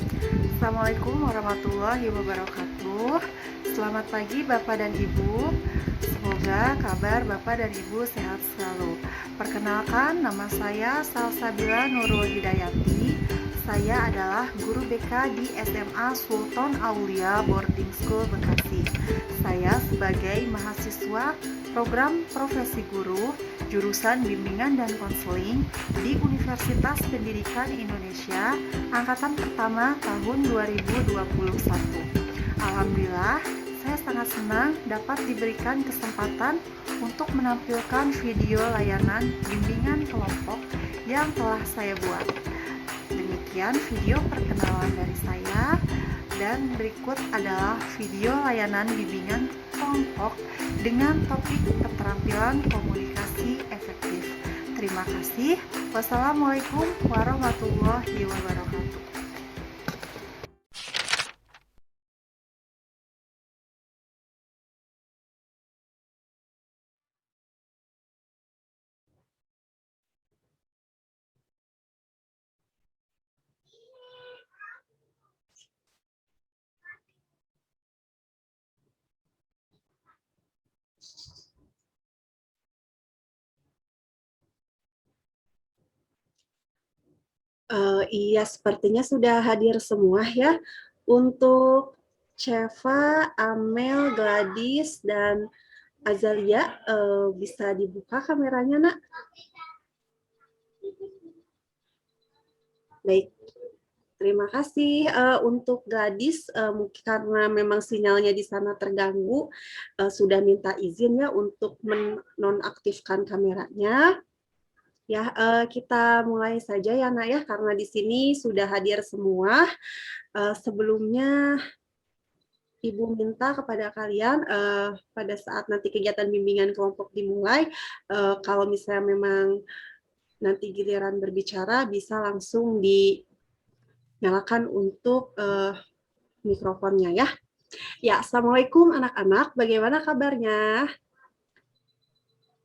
Assalamualaikum warahmatullahi wabarakatuh. Selamat pagi Bapak dan Ibu. Semoga kabar Bapak dan Ibu sehat selalu. Perkenalkan, nama saya Salsabila Nurul Hidayati. Saya adalah guru BK di SMA Sultan Aulia Boarding School Bekasi. Saya sebagai mahasiswa program profesi guru jurusan bimbingan dan konseling di Universitas Pendidikan Indonesia angkatan pertama tahun 2021. Alhamdulillah, saya sangat senang dapat diberikan kesempatan untuk menampilkan video layanan bimbingan kelompok yang telah saya buat. Demikian video perkenalan dari saya, dan berikut adalah video layanan bimbingan kelompok dengan topik keterampilan komunikasi efektif. Terima kasih. Wassalamualaikum warahmatullahi wabarakatuh. Iya, sepertinya sudah hadir semua ya. Untuk Cheva, Amel, Gladys, dan Azalia, bisa dibuka kameranya, Nak? Baik, terima kasih. Untuk Gladys, mungkin karena memang sinyalnya di sana terganggu, sudah minta izin ya untuk menonaktifkan kameranya. Ya, kita mulai saja ya, Nak ya, karena di sini sudah hadir semua. Sebelumnya, Ibu minta kepada kalian pada saat nanti kegiatan bimbingan kelompok dimulai, kalau misalnya memang nanti giliran berbicara, bisa langsung dinyalakan untuk mikrofonnya ya. Ya, Assalamualaikum anak-anak, bagaimana kabarnya?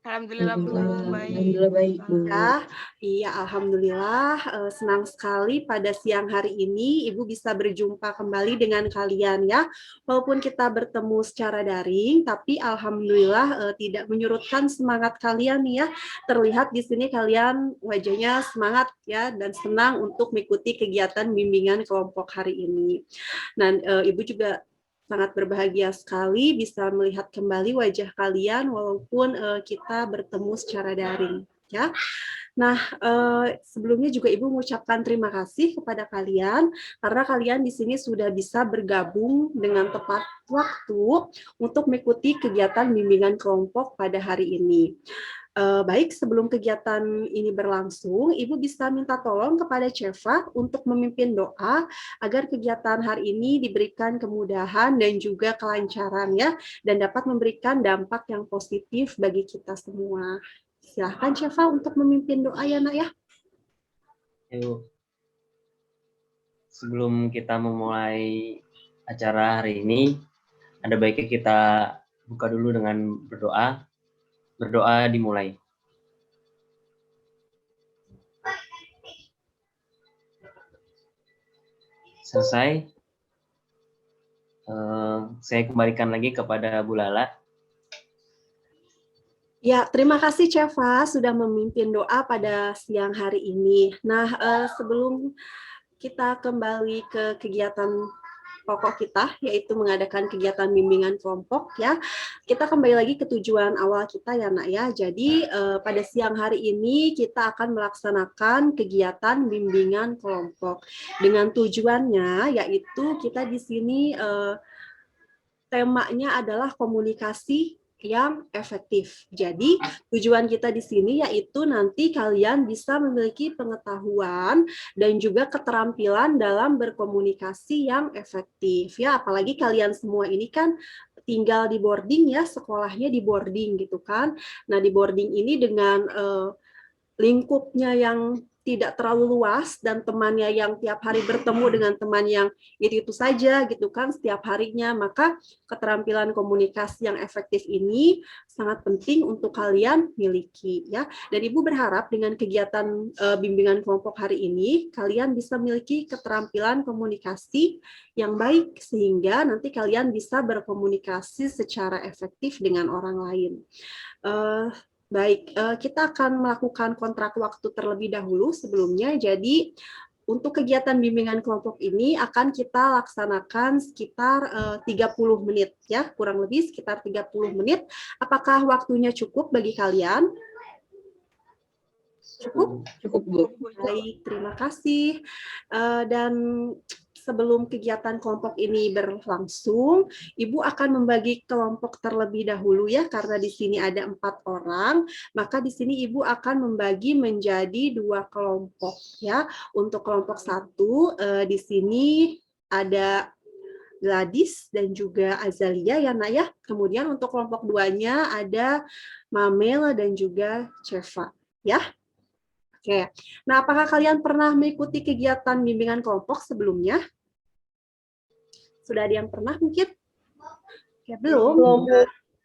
Alhamdulillah Bu, baik. Alhamdulillah baik Bu. Ya, iya alhamdulillah senang sekali pada siang hari ini Ibu bisa berjumpa kembali dengan kalian ya. Walaupun kita bertemu secara daring, tapi alhamdulillah tidak menyurutkan semangat kalian nih ya. Terlihat di sini kalian wajahnya semangat ya dan senang untuk mengikuti kegiatan bimbingan kelompok hari ini. Dan Ibu juga sangat berbahagia sekali bisa melihat kembali wajah kalian walaupun kita bertemu secara daring. Ya, nah sebelumnya juga Ibu mengucapkan terima kasih kepada kalian karena kalian di sini sudah bisa bergabung dengan tepat waktu untuk mengikuti kegiatan bimbingan kelompok pada hari ini. Baik, sebelum kegiatan ini berlangsung, Ibu bisa minta tolong kepada Cheva untuk memimpin doa agar kegiatan hari ini diberikan kemudahan dan juga kelancaran ya, dan dapat memberikan dampak yang positif bagi kita semua. Silahkan Cheva untuk memimpin doa ya, Nak ya. Yuk. Sebelum kita memulai acara hari ini, ada baiknya kita buka dulu dengan berdoa. Berdoa dimulai. Selesai. Saya kembalikan lagi kepada Bu Lala. Ya, terima kasih Cheva sudah memimpin doa pada siang hari ini. Nah, sebelum kita kembali ke kegiatan pokok kita, yaitu mengadakan kegiatan bimbingan kelompok ya. Kita kembali lagi ke tujuan awal kita ya, Nak ya. Jadi pada siang hari ini kita akan melaksanakan kegiatan bimbingan kelompok dengan tujuannya yaitu kita di sini temanya adalah komunikasi yang efektif. Jadi tujuan kita di sini yaitu nanti kalian bisa memiliki pengetahuan dan juga keterampilan dalam berkomunikasi yang efektif ya. Apalagi kalian semua ini kan tinggal di boarding ya, sekolahnya di boarding gitu kan. Nah, di boarding ini dengan lingkupnya yang tidak terlalu luas dan temannya yang tiap hari bertemu dengan teman yang itu saja gitu kan setiap harinya, maka keterampilan komunikasi yang efektif ini sangat penting untuk kalian miliki ya. Dan Ibu berharap dengan kegiatan bimbingan kelompok hari ini kalian bisa memiliki keterampilan komunikasi yang baik sehingga nanti kalian bisa berkomunikasi secara efektif dengan orang lain. Baik, kita akan melakukan kontrak waktu terlebih dahulu sebelumnya. Jadi untuk kegiatan bimbingan kelompok ini akan kita laksanakan sekitar 30 menit ya, kurang lebih sekitar 30 menit. Apakah waktunya cukup bagi kalian? Cukup? Cukup, Bu. Baik, terima kasih. Dan sebelum kegiatan kelompok ini berlangsung, Ibu akan membagi kelompok terlebih dahulu ya, karena di sini ada 4 orang, maka di sini Ibu akan membagi menjadi 2 kelompok ya. Untuk kelompok 1 di sini ada Gladys dan juga Azalia ya Nak ya. Kemudian untuk kelompok 2-nya ada Mamel dan juga Ceva ya. Oke, nah apakah kalian pernah mengikuti kegiatan bimbingan kelompok sebelumnya? Sudah ada yang pernah mungkin? Oke, belum?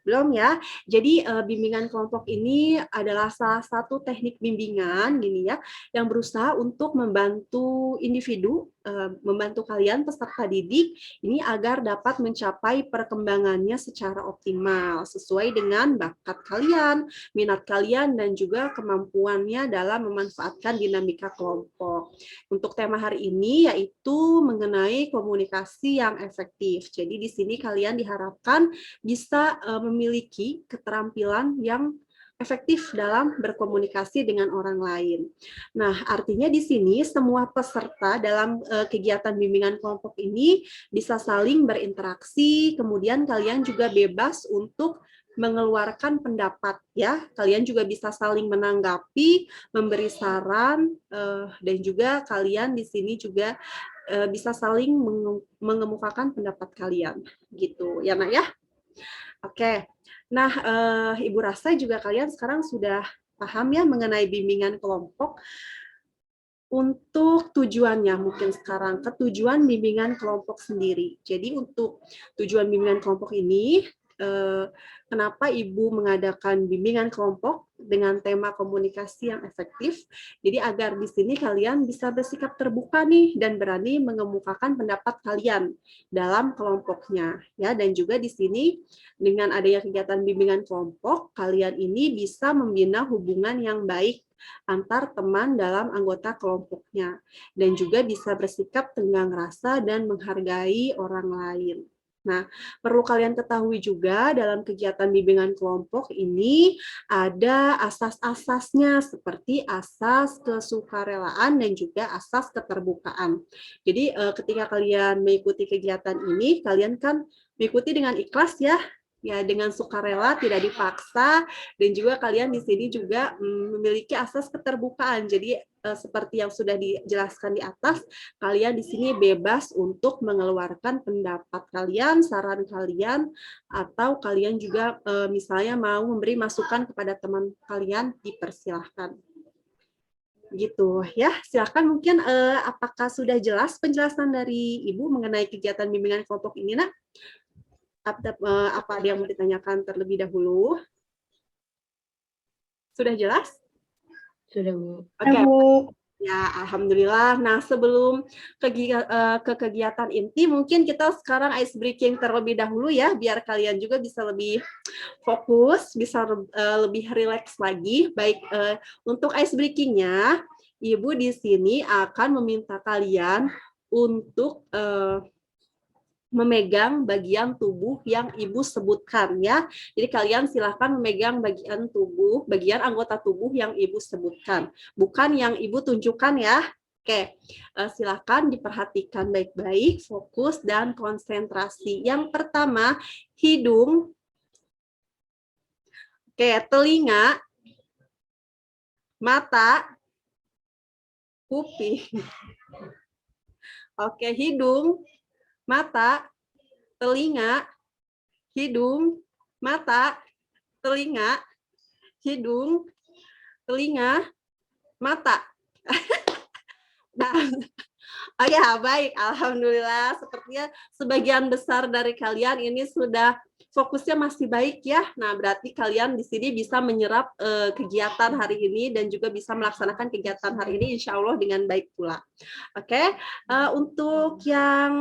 Belum ya. Jadi bimbingan kelompok ini adalah salah satu teknik bimbingan gini ya, yang berusaha untuk membantu individu, membantu kalian peserta didik ini agar dapat mencapai perkembangannya secara optimal sesuai dengan bakat kalian, minat kalian dan juga kemampuannya dalam memanfaatkan dinamika kelompok. Untuk tema hari ini yaitu mengenai komunikasi yang efektif. Jadi di sini kalian diharapkan bisa memiliki keterampilan yang efektif dalam berkomunikasi dengan orang lain. Nah, artinya di sini semua peserta dalam kegiatan bimbingan kelompok ini bisa saling berinteraksi, kemudian kalian juga bebas untuk mengeluarkan pendapat ya. Kalian juga bisa saling menanggapi, memberi saran dan juga kalian di sini juga bisa saling mengemukakan pendapat kalian gitu ya Nak ya. Oke, nah Ibu rasa juga kalian sekarang sudah paham ya mengenai bimbingan kelompok. Untuk tujuannya mungkin sekarang ke tujuan bimbingan kelompok sendiri. Jadi untuk tujuan bimbingan kelompok ini, kenapa Ibu mengadakan bimbingan kelompok dengan tema komunikasi yang efektif? Jadi agar di sini kalian bisa bersikap terbuka nih dan berani mengemukakan pendapat kalian dalam kelompoknya ya. Dan juga di sini dengan adanya kegiatan bimbingan kelompok, kalian ini bisa membina hubungan yang baik antar teman dalam anggota kelompoknya dan juga bisa bersikap tenggang rasa dan menghargai orang lain. Nah, perlu kalian ketahui juga dalam kegiatan bimbingan kelompok ini ada asas-asasnya seperti asas kesukarelaan dan juga asas keterbukaan. Jadi ketika kalian mengikuti kegiatan ini, kalian kan mengikuti dengan ikhlas ya, dengan sukarela, tidak dipaksa, dan juga kalian di sini juga memiliki asas keterbukaan. Jadi seperti yang sudah dijelaskan di atas, kalian di sini bebas untuk mengeluarkan pendapat kalian, saran kalian, atau kalian juga misalnya mau memberi masukan kepada teman kalian, dipersilahkan. Gitu ya, silakan mungkin apakah sudah jelas penjelasan dari Ibu mengenai kegiatan bimbingan kelompok ini, Nak? Apa ada yang mau ditanyakan terlebih dahulu? Sudah jelas? Sudah, Bu. Oke. Ya, alhamdulillah. Nah, sebelum ke kegiatan inti, mungkin kita sekarang ice breaking terlebih dahulu ya, biar kalian juga bisa lebih fokus, bisa lebih rileks lagi. Baik, untuk ice breakingnya, Ibu di sini akan meminta kalian untuk memegang bagian tubuh yang Ibu sebutkan ya. Jadi kalian silahkan memegang bagian tubuh, bagian anggota tubuh yang Ibu sebutkan, bukan yang Ibu tunjukkan ya. Oke, silahkan diperhatikan baik-baik, fokus dan konsentrasi. Yang pertama, hidung. Oke, telinga, mata, kuping. Oke, hidung, mata, telinga, hidung, mata, telinga, hidung, telinga, mata. Nah, oh ya, baik. Alhamdulillah, sepertinya sebagian besar dari kalian ini sudah fokusnya masih baik ya. Nah, berarti kalian di sini bisa menyerap kegiatan hari ini dan juga bisa melaksanakan kegiatan hari ini insya Allah dengan baik pula. Oke, untuk yang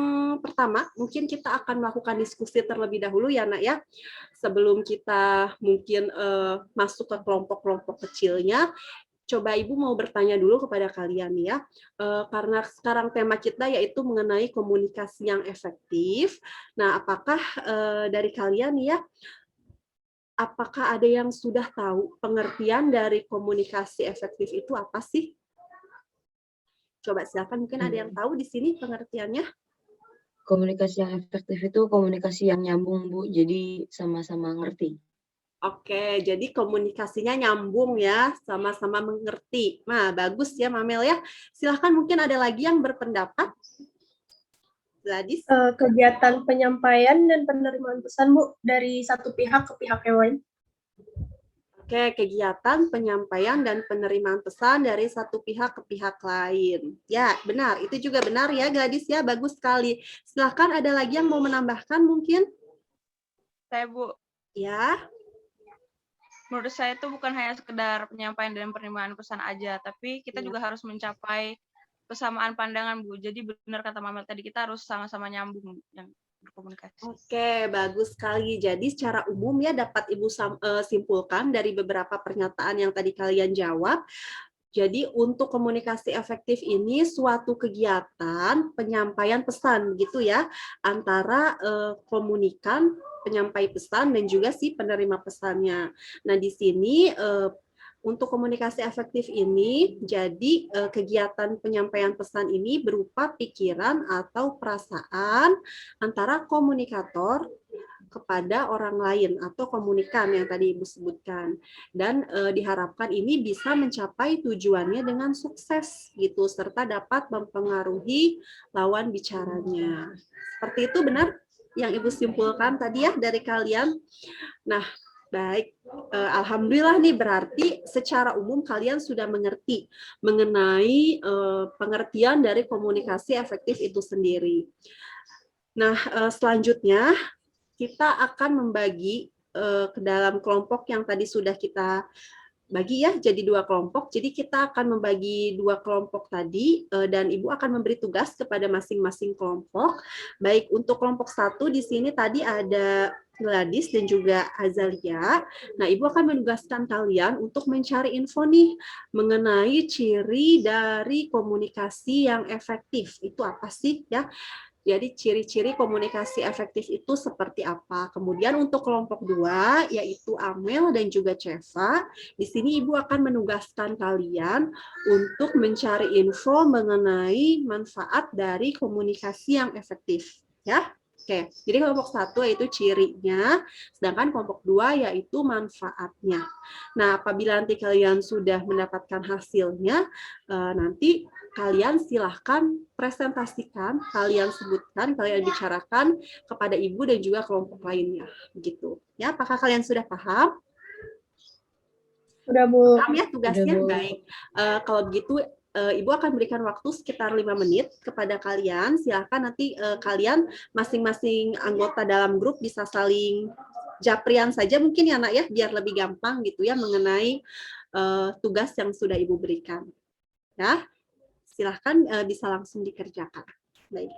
pertama, mungkin kita akan melakukan diskusi terlebih dahulu ya, Nak ya. Sebelum kita mungkin masuk ke kelompok-kelompok kecilnya, coba Ibu mau bertanya dulu kepada kalian ya, karena sekarang tema kita yaitu mengenai komunikasi yang efektif. Nah, apakah dari kalian ya, apakah ada yang sudah tahu pengertian dari komunikasi efektif itu apa sih? Coba silakan, mungkin ada yang tahu di sini pengertiannya? Komunikasi yang efektif itu komunikasi yang nyambung, Bu. Jadi sama-sama ngerti. Oke, jadi komunikasinya nyambung ya, sama-sama mengerti. Nah, bagus ya Mamel ya. Silahkan mungkin ada lagi yang berpendapat. Gladys? Kegiatan penyampaian dan penerimaan pesan, Bu, dari satu pihak ke pihak yang lain. Oke, kegiatan penyampaian dan penerimaan pesan dari satu pihak ke pihak lain. Ya, benar. Itu juga benar ya Gladys ya, bagus sekali. Silahkan ada lagi yang mau menambahkan mungkin? Saya, Bu. Ya. Menurut saya itu bukan hanya sekedar penyampaian dan penerimaan pesan aja, tapi kita juga harus mencapai kesamaan pandangan, Bu. Jadi benar kata Mamel tadi, kita harus sama-sama nyambung yang berkomunikasi. Oke, bagus sekali. Jadi secara umum ya dapat Ibu simpulkan dari beberapa pernyataan yang tadi kalian jawab. Jadi untuk komunikasi efektif ini suatu kegiatan penyampaian pesan gitu ya, antara komunikan, penyampai pesan dan juga si penerima pesannya. Nah, di sini untuk komunikasi efektif ini, jadi kegiatan penyampaian pesan ini berupa pikiran atau perasaan antara komunikator kepada orang lain atau komunikan yang tadi Ibu sebutkan. Dan diharapkan ini bisa mencapai tujuannya dengan sukses gitu, serta dapat mempengaruhi lawan bicaranya. Seperti itu benar yang Ibu simpulkan tadi ya dari kalian. Nah, baik, alhamdulillah nih berarti secara umum kalian sudah mengerti mengenai pengertian dari komunikasi efektif itu sendiri. Nah, selanjutnya kita akan membagi ke dalam kelompok yang tadi sudah kita bagi ya, jadi 2 kelompok. Jadi kita akan membagi 2 kelompok tadi dan Ibu akan memberi tugas kepada masing-masing kelompok. Baik, untuk kelompok 1 di sini tadi ada Gladys dan juga Azalia. Nah, Ibu akan menugaskan kalian untuk mencari info nih mengenai ciri dari komunikasi yang efektif. Itu apa sih ya? Jadi ciri-ciri komunikasi efektif itu seperti apa. Kemudian untuk kelompok 2, yaitu Amel dan juga Ceva, di sini Ibu akan menugaskan kalian untuk mencari info mengenai manfaat dari komunikasi yang efektif. Ya, oke. Jadi kelompok 1 yaitu cirinya, sedangkan kelompok 2 yaitu manfaatnya. Nah, apabila nanti kalian sudah mendapatkan hasilnya, nanti kalian silahkan presentasikan, kalian sebutkan, kalian bicarakan kepada Ibu dan juga kelompok lainnya. Begitu. Ya, apakah kalian sudah paham? Sudah, Bu. Paham ya tugasnya? Sudah, Bu. Baik. Kalau begitu, Ibu akan berikan waktu sekitar 5 menit kepada kalian. Silahkan nanti kalian masing-masing anggota dalam grup bisa saling japrian saja mungkin ya, Nak ya, biar lebih gampang gitu ya mengenai tugas yang sudah Ibu berikan. Ya. Silahkan bisa langsung dikerjakan. Baik.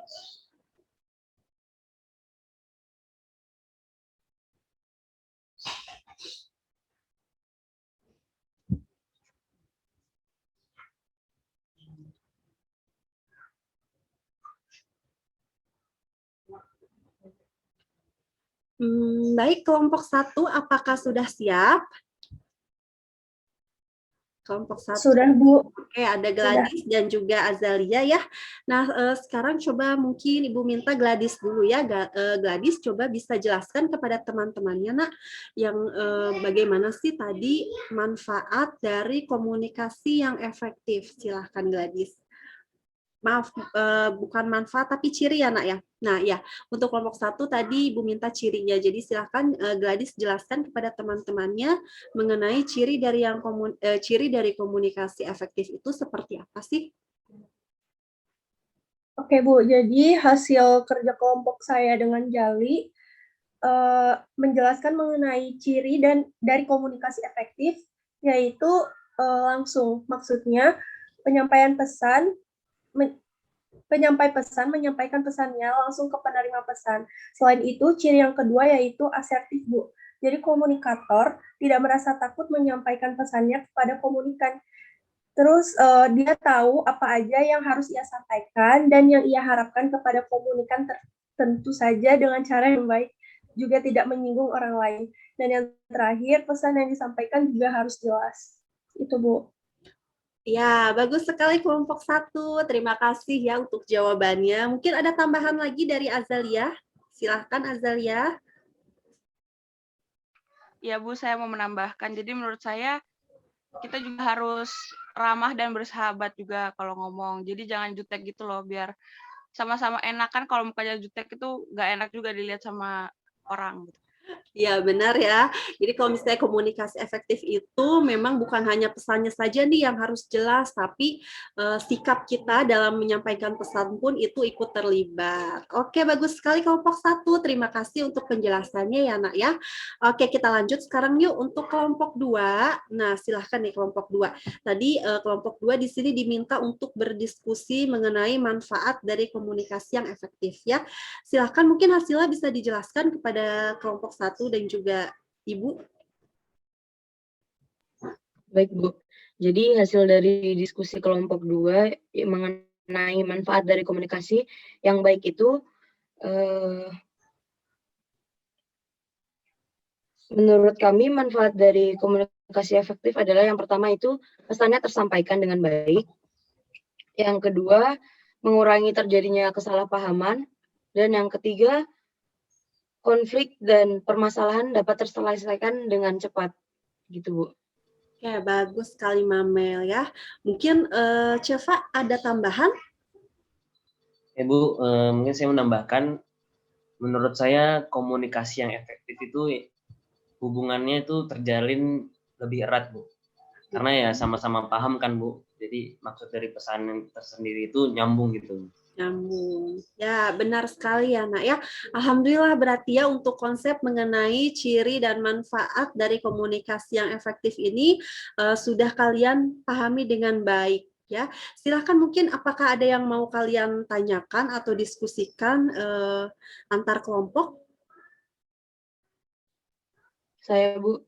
Baik, kelompok 1 apakah sudah siap? Kelompok 1. Sudah, Bu. Oke, ada Gladys dan juga Azalia ya. Nah, sekarang coba mungkin Ibu minta Gladys dulu ya. Gladys coba bisa jelaskan kepada teman-temannya, Nak, yang bagaimana sih tadi manfaat dari komunikasi yang efektif. Silahkan Gladys. Maaf, bukan manfaat tapi ciri ya, Nak ya. Nah, ya, untuk kelompok 1 tadi Ibu minta cirinya. Jadi silakan Gladys jelaskan kepada teman-temannya mengenai ciri dari komunikasi efektif itu seperti apa sih? Oke Bu, jadi hasil kerja kelompok saya dengan Jali menjelaskan mengenai ciri dan dari komunikasi efektif, yaitu langsung, maksudnya penyampaian pesan, penyampai pesan menyampaikan pesannya langsung ke penerima pesan. Selain itu, ciri yang kedua yaitu asertif, Bu. Jadi komunikator tidak merasa takut menyampaikan pesannya kepada komunikan. Terus dia tahu apa aja yang harus ia sampaikan dan yang ia harapkan kepada komunikan, tentu saja dengan cara yang baik, juga tidak menyinggung orang lain. Dan yang terakhir, pesan yang disampaikan juga harus jelas. Itu, Bu. Ya, bagus sekali kelompok 1. Terima kasih ya untuk jawabannya. Mungkin ada tambahan lagi dari Azalia. Silahkan Azalia. Ya Bu, saya mau menambahkan. Jadi menurut saya kita juga harus ramah dan bersahabat juga kalau ngomong. Jadi jangan jutek gitu loh, biar sama-sama enak. Kan kalau mukanya jutek itu nggak enak juga dilihat sama orang gitu. Ya, benar ya. Jadi kalau misalnya komunikasi efektif itu memang bukan hanya pesannya saja nih yang harus jelas, tapi sikap kita dalam menyampaikan pesan pun itu ikut terlibat. Oke, bagus sekali kelompok 1. Terima kasih untuk penjelasannya ya, Nak ya. Oke, kita lanjut sekarang yuk untuk kelompok 2. Nah, silahkan nih kelompok 2. Tadi kelompok 2 di sini diminta untuk berdiskusi mengenai manfaat dari komunikasi yang efektif ya. Silahkan mungkin hasilnya bisa dijelaskan kepada kelompok 1 dan juga Ibu. Baik, Bu. Jadi hasil dari diskusi kelompok 2 mengenai manfaat dari komunikasi yang baik itu menurut kami manfaat dari komunikasi efektif adalah yang pertama itu pesannya tersampaikan dengan baik. Yang kedua, mengurangi terjadinya kesalahpahaman. Dan yang ketiga, konflik dan permasalahan dapat terselesaikan dengan cepat. Gitu, Bu. Oke, bagus sekali Mamel ya. Mungkin Ceva ada tambahan? Ya Bu, mungkin saya menambahkan, menurut saya komunikasi yang efektif itu hubungannya itu terjalin lebih erat Bu. Karena ya sama-sama paham kan Bu. Jadi maksud dari pesan yang tersendiri itu nyambung gitu. Nyambung. Ya, benar sekali ya, Nak ya. Alhamdulillah berarti ya untuk konsep mengenai ciri dan manfaat dari komunikasi yang efektif ini sudah kalian pahami dengan baik ya. Silahkan mungkin apakah ada yang mau kalian tanyakan atau diskusikan antar kelompok? Saya, Bu.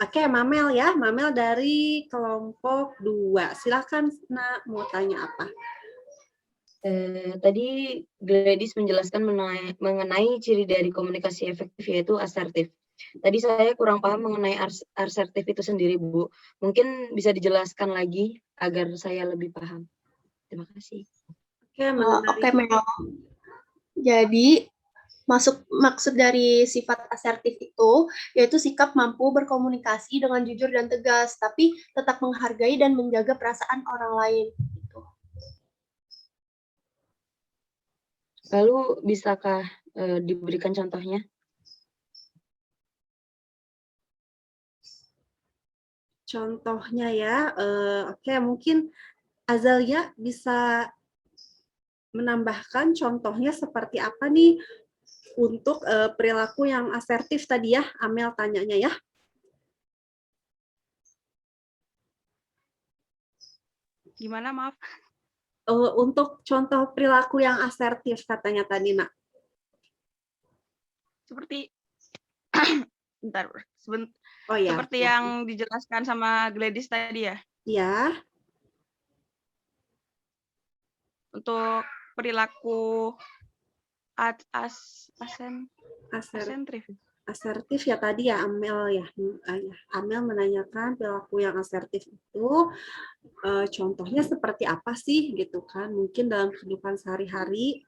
Oke, Mamel ya. Mamel dari kelompok 2. Silahkan, Nak, mau tanya apa? Tadi Gladys menjelaskan mengenai ciri dari komunikasi efektif yaitu asertif. Tadi saya kurang paham mengenai asertif itu sendiri, Bu. Mungkin bisa dijelaskan lagi agar saya lebih paham. Terima kasih. Oke, Mel. Jadi, maksud dari sifat asertif itu yaitu sikap mampu berkomunikasi dengan jujur dan tegas, tapi tetap menghargai dan menjaga perasaan orang lain. Gitu. Lalu bisakah diberikan contohnya? Contohnya ya, oke mungkin Azalia bisa menambahkan contohnya seperti apa nih untuk perilaku yang asertif tadi ya, Amel tanyanya ya. Gimana, maaf? Untuk contoh perilaku yang asertif katanya tadi, Nak. Seperti bentar, Oh ya. seperti yang dijelaskan sama Gladys tadi ya. Ya. Untuk perilaku asertif ya tadi ya Amel ya. Amel menanyakan perilaku yang asertif itu contohnya seperti apa sih gitu kan? Mungkin dalam kehidupan sehari-hari.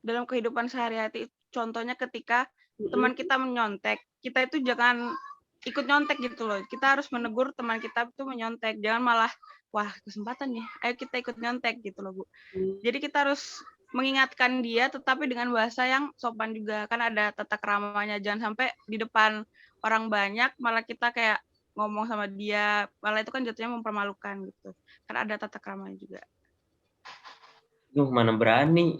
Dalam kehidupan sehari-hari, contohnya ketika teman kita menyontek, kita itu jangan ikut nyontek gitu loh. Kita harus menegur teman kita tuh menyontek, jangan malah, "Wah, kesempatan nih, ayo kita ikut nyontek," gitu loh, Bu. Jadi kita harus mengingatkan dia tetapi dengan bahasa yang sopan juga, kan ada tata keramanya, jangan sampai di depan orang banyak malah kita kayak ngomong sama dia, malah itu kan jatuhnya mempermalukan gitu. Kan ada tata keramanya juga. Duh, mana berani,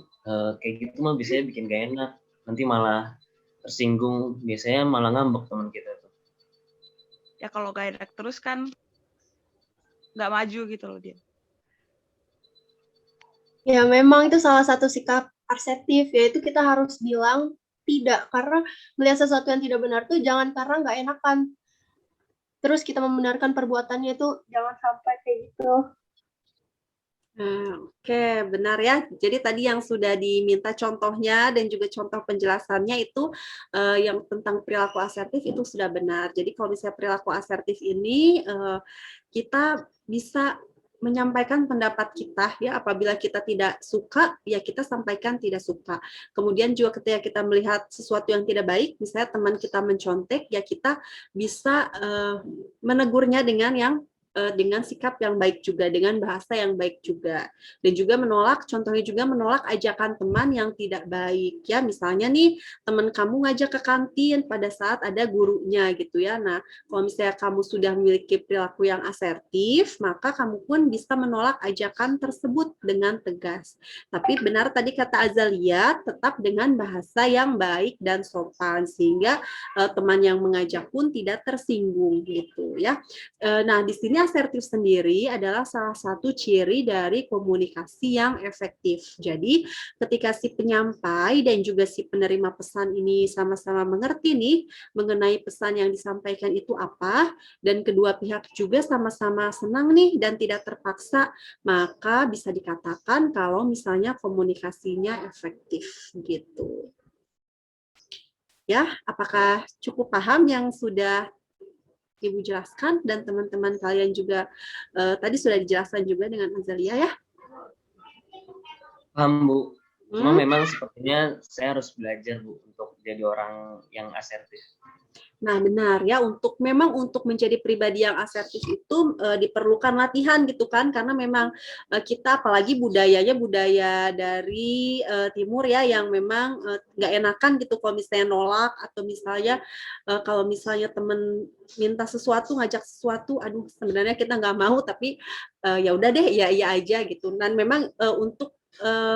kayak gitu mah biasanya bikin gak enak, nanti malah tersinggung, biasanya malah ngambek teman kita tuh. Ya kalau gak enak terus kan nggak maju gitu loh dia. Ya, memang itu salah satu sikap asertif, yaitu kita harus bilang tidak, karena melihat sesuatu yang tidak benar tuh jangan karena nggak enakan. Terus kita membenarkan perbuatannya itu jangan sampai kayak gitu. Oke, benar ya. Jadi tadi yang sudah diminta contohnya dan juga contoh penjelasannya itu yang tentang perilaku asertif itu sudah benar. Jadi kalau misalnya perilaku asertif ini kita bisa menyampaikan pendapat kita ya, apabila kita tidak suka ya kita sampaikan tidak suka. Kemudian juga ketika kita melihat sesuatu yang tidak baik, misalnya teman kita mencontek ya kita bisa menegurnya dengan sikap yang baik juga, dengan bahasa yang baik juga. Dan juga menolak, contohnya juga menolak ajakan teman yang tidak baik. Ya, misalnya nih, teman kamu ngajak ke kantin pada saat ada gurunya gitu ya. Nah, kalau misalnya kamu sudah memiliki perilaku yang asertif, maka kamu pun bisa menolak ajakan tersebut dengan tegas. Tapi benar tadi kata Azalia, tetap dengan bahasa yang baik dan sopan, sehingga teman yang mengajak pun tidak tersinggung gitu ya. Nah, di sini asertif sendiri adalah salah satu ciri dari komunikasi yang efektif. Jadi, ketika si penyampai dan juga si penerima pesan ini sama-sama mengerti nih mengenai pesan yang disampaikan itu apa, dan kedua pihak juga sama-sama senang nih dan tidak terpaksa, maka bisa dikatakan kalau misalnya komunikasinya efektif gitu. Ya, apakah cukup paham yang sudah Ibu jelaskan dan teman-teman kalian juga tadi sudah dijelaskan juga dengan Azalia ya? Paham, Bu. Cuma memang sepertinya saya harus belajar, Bu, untuk jadi orang yang asertif. Nah, benar ya, memang untuk menjadi pribadi yang asertif itu diperlukan latihan gitu kan, karena memang kita apalagi budayanya budaya dari timur ya, yang memang nggak enakan gitu kalau misalnya nolak, atau misalnya kalau misalnya temen minta sesuatu, ngajak sesuatu, aduh sebenarnya kita nggak mau, tapi ya udah deh, ya iya aja gitu. Dan memang untuk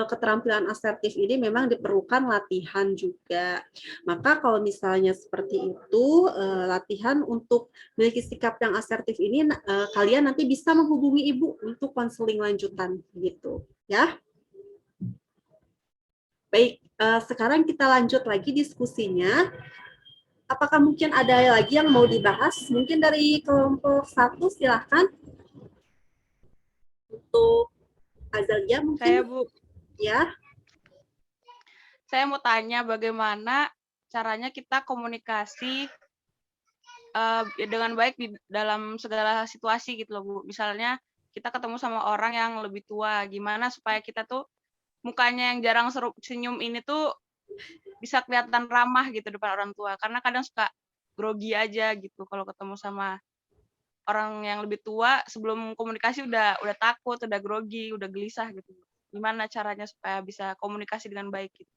keterampilan asertif ini memang diperlukan latihan juga. Maka kalau misalnya seperti itu, latihan untuk memiliki sikap yang asertif ini, kalian nanti bisa menghubungi Ibu untuk konseling lanjutan gitu ya. Baik, sekarang kita lanjut lagi diskusinya. Apakah mungkin ada lagi yang mau dibahas? Mungkin dari kelompok 1 silahkan. Untuk Azalia mungkin. Saya, Bu. Ya. Saya mau tanya bagaimana caranya kita komunikasi dengan baik di dalam segala situasi gitu loh, Bu. Misalnya kita ketemu sama orang yang lebih tua, gimana supaya kita tuh mukanya yang jarang senyum ini tuh bisa kelihatan ramah gitu depan orang tua. Karena kadang suka grogi aja gitu kalau ketemu sama orang yang lebih tua, sebelum komunikasi udah takut, udah grogi, udah gelisah gitu. Gimana caranya supaya bisa komunikasi dengan baik gitu?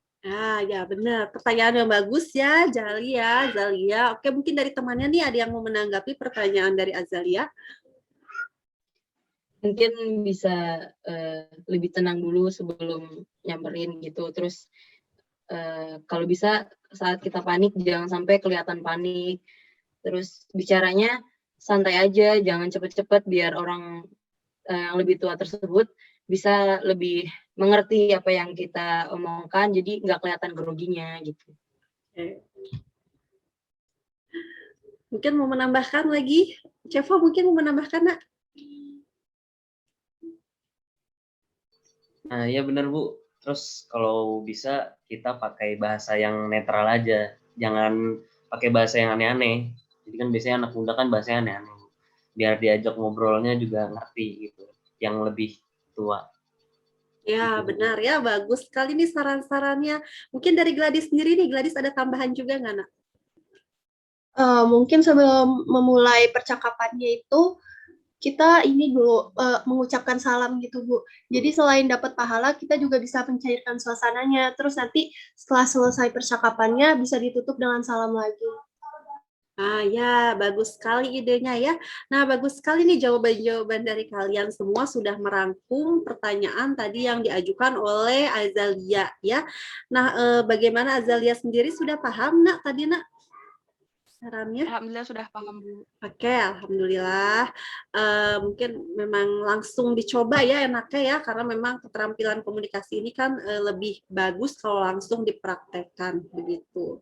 Ya benar. Pertanyaan yang bagus ya, Zalia. Oke, mungkin dari temannya nih ada yang mau menanggapi pertanyaan dari Azalia. Mungkin bisa lebih tenang dulu sebelum nyamperin gitu. Terus kalau bisa saat kita panik jangan sampai kelihatan panik. Terus bicaranya santai aja, jangan cepet-cepet biar orang yang lebih tua tersebut bisa lebih mengerti apa yang kita omongkan, jadi nggak kelihatan groginya gitu. Mungkin mau menambahkan lagi? Cevo mungkin mau menambahkan, Nak? Nah, ya benar, Bu. Terus kalau bisa kita pakai bahasa yang netral aja, jangan pakai bahasa yang aneh-aneh. Jadi kan biasanya anak muda kan bahasanya aneh-aneh, Bu. Biar diajak ngobrolnya juga ngerti gitu, yang lebih tua. Ya, Gitu, benar ya. Bagus sekali nih saran-sarannya. Mungkin dari Gladys sendiri nih, Gladys ada tambahan juga nggak, Nak? Mungkin sebelum memulai percakapannya itu kita ini dulu mengucapkan salam gitu Bu. Jadi selain dapat pahala, kita juga bisa mencairkan suasananya. Terus nanti setelah selesai percakapannya bisa ditutup dengan salam lagi. Ah ya, bagus sekali idenya ya. Nah, bagus sekali nih jawaban-jawaban dari kalian semua sudah merangkum pertanyaan tadi yang diajukan oleh Azalia ya. Nah, bagaimana Azalia sendiri sudah paham nak tadi nak sarannya? Alhamdulillah sudah paham Bu. Oke, alhamdulillah. Mungkin memang langsung dicoba ya enaknya ya, karena memang keterampilan komunikasi ini kan lebih bagus kalau langsung dipraktekkan begitu.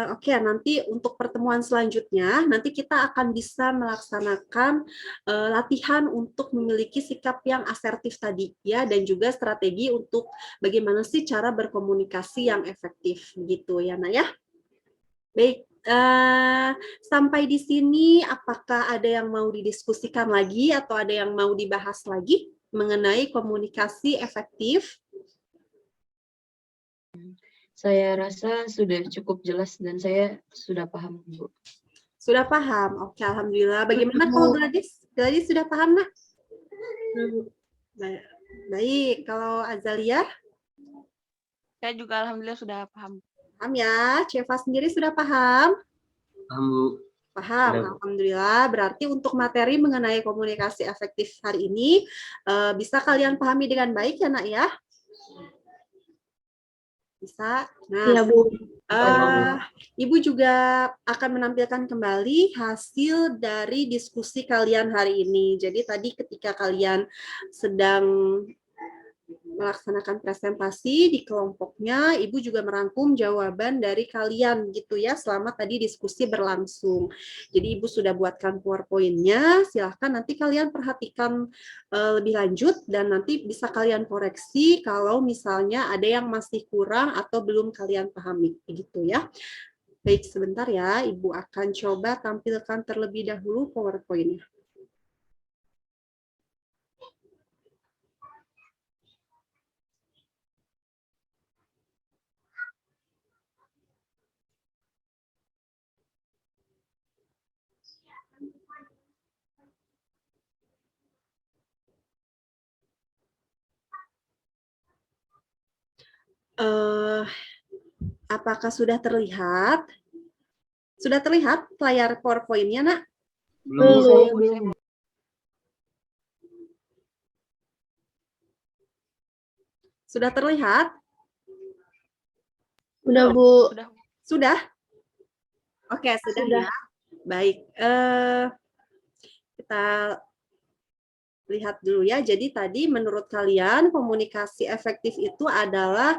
Oke, nanti untuk pertemuan selanjutnya, nanti kita akan bisa melaksanakan latihan untuk memiliki sikap yang asertif tadi ya, dan juga strategi untuk bagaimana sih cara berkomunikasi yang efektif gitu ya, Nak ya. Baik, sampai di sini apakah ada yang mau didiskusikan lagi atau ada yang mau dibahas lagi mengenai komunikasi efektif? Saya rasa sudah cukup jelas dan saya sudah paham, Bu. Sudah paham? Oke, alhamdulillah. Bagaimana kalau Gladys? Gladys sudah paham, nak? Baik, kalau Azalia? Saya juga alhamdulillah sudah paham. Paham ya? Ceva sendiri sudah paham? Paham Bu. Paham, Sudah, Bu. alhamdulillah. Berarti untuk materi mengenai komunikasi efektif hari ini bisa kalian pahami dengan baik ya, nak ya? Bisa. Nah, Iya Bu. Ibu juga akan menampilkan kembali hasil dari diskusi kalian hari ini. Jadi tadi ketika kalian sedang melaksanakan presentasi di kelompoknya, Ibu juga merangkum jawaban dari kalian gitu ya, selama tadi diskusi berlangsung. Jadi Ibu sudah buatkan PowerPoint-nya, silahkan nanti kalian perhatikan lebih lanjut dan nanti bisa kalian koreksi kalau misalnya ada yang masih kurang atau belum kalian pahami, gitu ya. Baik, sebentar ya, Ibu akan coba tampilkan terlebih dahulu PowerPoint-nya. Apakah sudah terlihat? Sudah terlihat layar PowerPoint-nya, nak? Belum. Sudah terlihat? Udah Bu. Sudah? Oke, sudah. Ya. Baik. Kita lihat dulu ya. Jadi tadi menurut kalian komunikasi efektif itu adalah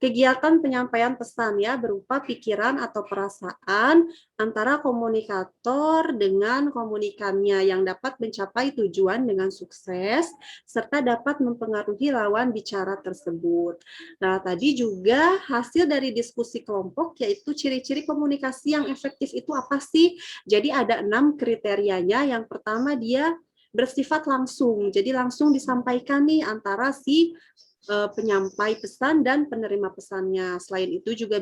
kegiatan penyampaian pesan ya, berupa pikiran atau perasaan antara komunikator dengan komunikannya yang dapat mencapai tujuan dengan sukses serta dapat mempengaruhi lawan bicara tersebut. Nah, tadi juga hasil dari diskusi kelompok yaitu ciri-ciri komunikasi yang efektif itu apa sih? Jadi ada 6 kriterianya. Yang pertama dia bersifat langsung. Jadi langsung disampaikan nih antara si penyampai pesan dan penerima pesannya. Selain itu juga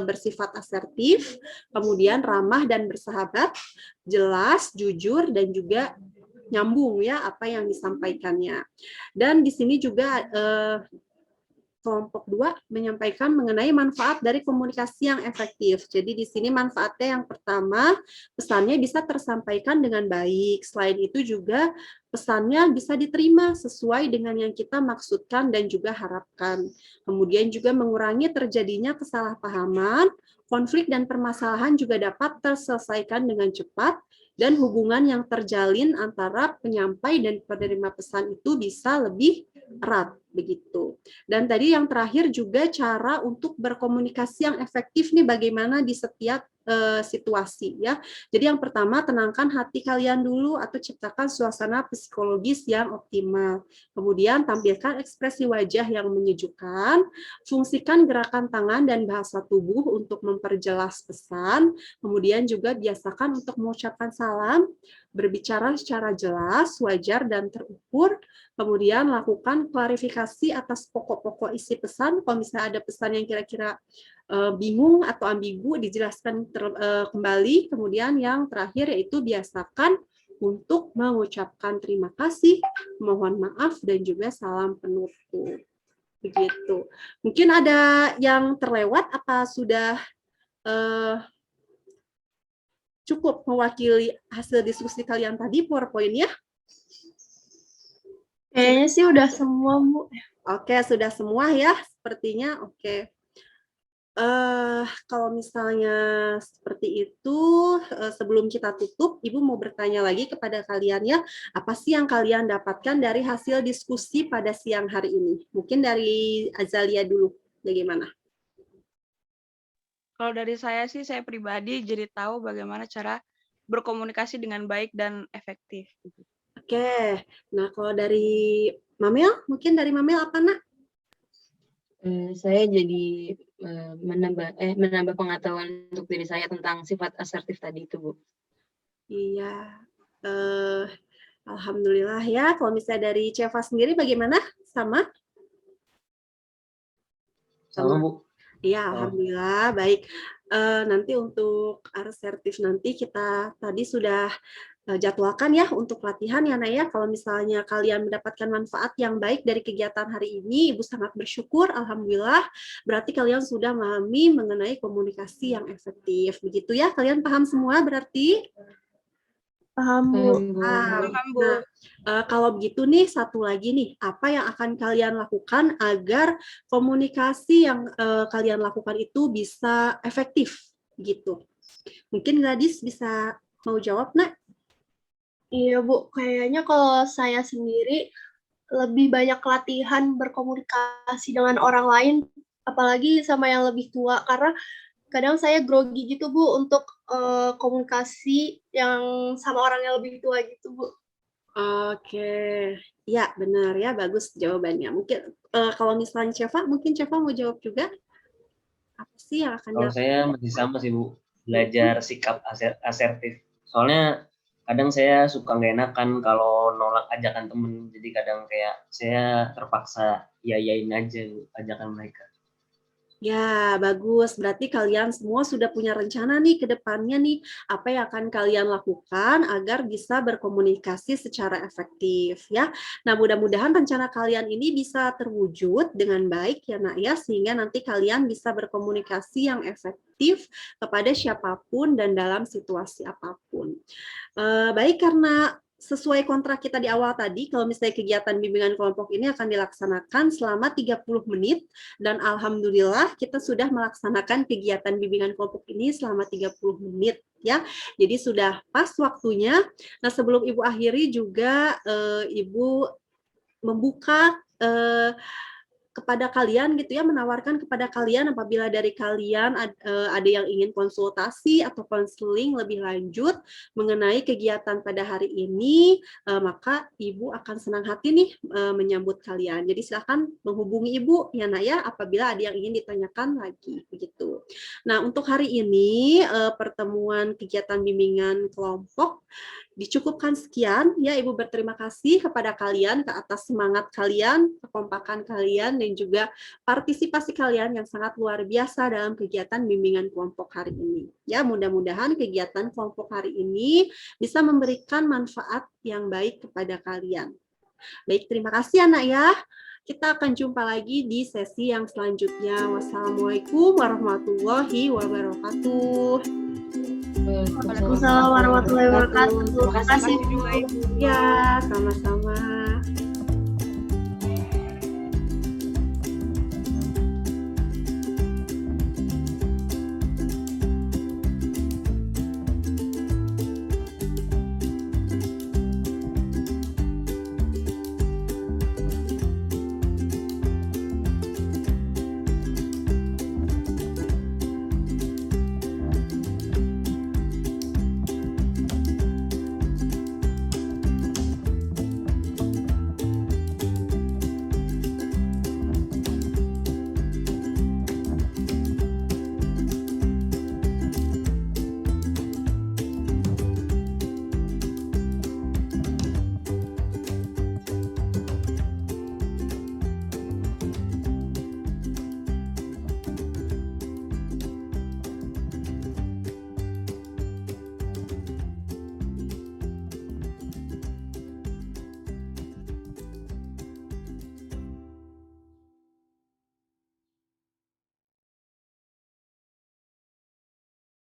bersifat asertif, kemudian ramah dan bersahabat, jelas, jujur, dan juga nyambung ya apa yang disampaikannya. Dan di sini juga kelompok 2 menyampaikan mengenai manfaat dari komunikasi yang efektif. Jadi di sini manfaatnya yang pertama, pesannya bisa tersampaikan dengan baik. Selain itu juga pesannya bisa diterima sesuai dengan yang kita maksudkan dan juga harapkan. Kemudian juga mengurangi terjadinya kesalahpahaman, konflik dan permasalahan juga dapat terselesaikan dengan cepat, dan hubungan yang terjalin antara penyampai dan penerima pesan itu bisa lebih erat begitu. Dan tadi yang terakhir juga cara untuk berkomunikasi yang efektif nih bagaimana di setiap situasi ya. Jadi yang pertama tenangkan hati kalian dulu atau ciptakan suasana psikologis yang optimal. Kemudian tampilkan ekspresi wajah yang menyejukkan, fungsikan gerakan tangan dan bahasa tubuh untuk memperjelas pesan. Kemudian juga biasakan untuk mengucapkan salam, berbicara secara jelas, wajar, dan terukur. Kemudian lakukan klarifikasi atas pokok-pokok isi pesan. Kalau misalnya ada pesan yang kira-kira bingung atau ambigu, dijelaskan kembali. Kemudian yang terakhir yaitu biasakan untuk mengucapkan terima kasih, mohon maaf, dan juga salam penutup. Begitu. Mungkin ada yang terlewat apa sudah cukup mewakili hasil diskusi kalian tadi PowerPoint-nya? Kayaknya sih udah semua, Bu. Oke, sudah semua ya, sepertinya. Oke. Kalau misalnya seperti itu, sebelum kita tutup, Ibu mau bertanya lagi kepada kalian ya, apa sih yang kalian dapatkan dari hasil diskusi pada siang hari ini? Mungkin dari Azalia dulu, bagaimana? Kalau dari saya sih, saya pribadi jadi tahu bagaimana cara berkomunikasi dengan baik dan efektif. Oke, nah kalau dari Mamel, mungkin dari Mamel apa nak? Saya jadi menambah pengetahuan untuk diri saya tentang sifat asertif tadi itu, Bu. Iya, alhamdulillah ya. Kalau misalnya dari Ceva sendiri bagaimana? Sama? Sama, Bu. Iya, alhamdulillah baik. Nanti untuk asertif nanti kita tadi sudah jadwalkan ya untuk latihan ya Naya. Kalau misalnya kalian mendapatkan manfaat yang baik dari kegiatan hari ini, Ibu sangat bersyukur, alhamdulillah. Berarti kalian sudah memahami mengenai komunikasi yang efektif. Begitu ya, kalian paham semua berarti? Paham, Bu. Paham, Bu. Nah, kalau begitu nih, satu lagi nih, apa yang akan kalian lakukan agar komunikasi yang kalian lakukan itu bisa efektif gitu? Mungkin Gladys bisa mau jawab, Nak? Iya, Bu. Kayaknya kalau saya sendiri lebih banyak latihan berkomunikasi dengan orang lain, apalagi sama yang lebih tua, karena kadang saya grogi gitu, Bu, untuk komunikasi yang sama orang yang lebih tua gitu, Bu. Oke, ya benar ya, bagus jawabannya. Mungkin kalau misalnya Ceva, mungkin Ceva mau jawab juga? Apa sih yang akan Kalau saya masih sama sih, Bu. Belajar sikap asertif. Soalnya kadang saya suka nggak enakan kalau nolak ajakan temen. Jadi kadang kayak saya terpaksa yayain aja ajakan mereka. Ya, bagus. Berarti kalian semua sudah punya rencana nih ke depannya nih, apa yang akan kalian lakukan agar bisa berkomunikasi secara efektif ya. Nah, mudah-mudahan rencana kalian ini bisa terwujud dengan baik ya Nak ya, sehingga nanti kalian bisa berkomunikasi yang efektif kepada siapapun dan dalam situasi apapun. Baik, karena sesuai kontrak kita di awal tadi, kalau misalnya kegiatan bimbingan kelompok ini akan dilaksanakan selama 30 menit, dan alhamdulillah kita sudah melaksanakan kegiatan bimbingan kelompok ini selama 30 menit ya. Jadi sudah pas waktunya. Nah, sebelum Ibu akhiri juga Ibu membuka kepada kalian gitu ya, menawarkan kepada kalian apabila dari kalian ada yang ingin konsultasi atau konseling lebih lanjut mengenai kegiatan pada hari ini, maka Ibu akan senang hati nih menyambut kalian. Jadi silakan menghubungi Ibu ya Nak ya, apabila ada yang ingin ditanyakan lagi begitu. Nah, untuk hari ini pertemuan kegiatan bimbingan kelompok dicukupkan sekian ya. Ibu berterima kasih kepada kalian ke atas semangat kalian, kekompakan kalian, dan juga partisipasi kalian yang sangat luar biasa dalam kegiatan bimbingan kelompok hari ini. Ya, mudah-mudahan kegiatan kelompok hari ini bisa memberikan manfaat yang baik kepada kalian. Baik, terima kasih anak ya. Kita akan jumpa lagi di sesi yang selanjutnya. Wassalamualaikum warahmatullahi wabarakatuh. Waalaikumsalam warahmatullahi wabarakatuh. Terima kasih juga, Ibu. Ya, sama-sama.